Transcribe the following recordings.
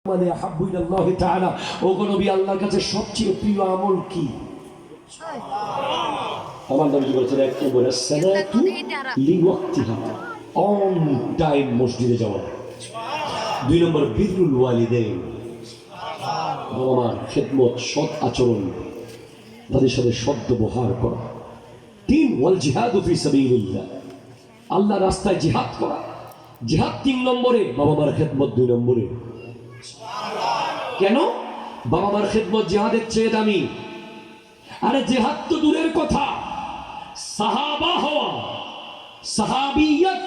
মানে আহাব্বু ইলাল্লাহি তাআলা, ওগো নবী, আল্লাহর কাছে সবচেয়ে প্রিয় আমল কি? আমার নবী বলেছেন, এক নম্বরে সালাতু লিওয়াক্তিহা, অন টাইম মসজিদে যাওয়া। দুই নম্বর বিররুল ওয়ালিদাইন, বাবা মার খেদমত, সৎ আচরণ, তাদের সাথে সৎ ব্যবহার করা। তিন, ওয়াল জিহাদু ফি সাবিলিল্লাহ, আল্লাহর রাস্তায় জিহাদ করা। জিহাদ তিন নম্বরে, বাবা মার খেদমত দুই নম্বরে। কেন? বাবা মার খেদমত জিহাদের চেয়ে দামি। আরে জিহাদ তো দূরের কথা, সাহাবা হওয়া, সাহাবিয়ত,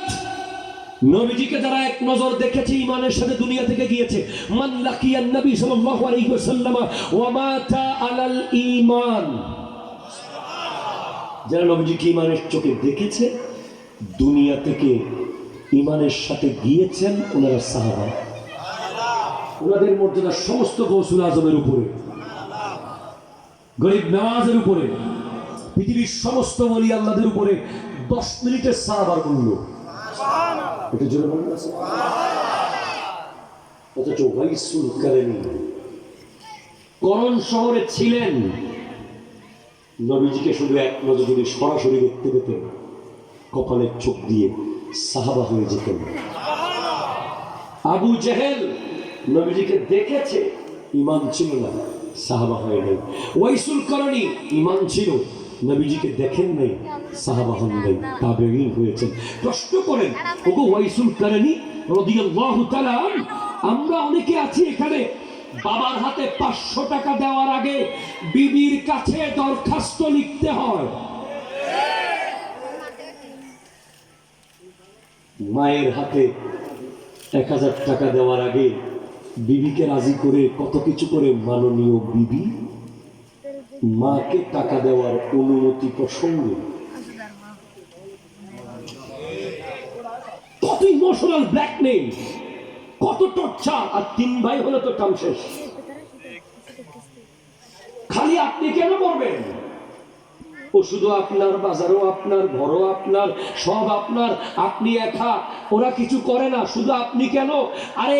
নবীজিকে যারা এক নজর দেখেছে, ঈমানের সাথে দুনিয়া থেকে গিয়েছে, মান লাকিয়ান নবী সাল্লাল্লাহু আলাইহি ওয়াসাল্লাম ওয়া মাতা আলাল ঈমান, যারা নবীজিকে ঈমানের চোখে দেখেছে, দুনিয়া থেকে ঈমানের সাথে গিয়েছেন, ওনারা সাহাবা। ওনাদের মর্যাদা সমস্ত গৌসুল আজমের উপরে, গরিব নওয়াজের উপরে, পৃথিবীর সমস্ত ওলি আল্লাহদের উপরে 10 মিনিটের সাহাবার মূল্য। এটা জন্য মনে আছে? অথচ ওয়াইসুল কারনী করণ শহরে ছিলেন, নবীজিকে শুধু এক নজর যদি সরাসরি দেখতে পেতেন, কপালের চোখ দিয়ে সাহাবা হয়ে যেতেন। আবু জেহেল নবীজিকে দেখেছে, ঈমান ছিল না, সাহাবা হয়ে নাই। ওয়াইসুল কারনী ঈমান ছিল, নবীজিকে দেখেন নাই, সাহাবা হন নাই, তাবেঈন হয়েছেন। প্রশ্ন করেন, ওগো ওয়াইসুল কারনী রাদিয়াল্লাহু তাআলা, আমরা অনেকে আছি এখানে, বাবার হাতে 500 টাকা দেওয়ার আগে বিবির কাছে দরখাস্ত লিখতে হয়, মায়ের হাতে 1000 টাকা দেওয়ার আগে বিবিকে রাজি করে কত কিছু করে, মাননীয় বিবি মাকে টাকা দেওয়ার অনুমতি প্রসঙ্গে কত ইমোশনাল ব্ল্যাকমেইল, কত টর্চার। আর 3 ভাই হলে তো কাম শেষ। খালি আপনি কেন করবেন? ও শুধু আপনার, বাজারও আপনার, ঘরও আপনার, সব আপনার, আপনি একা, ওরা কিছু করে না, শুধু আপনি কেন? আরে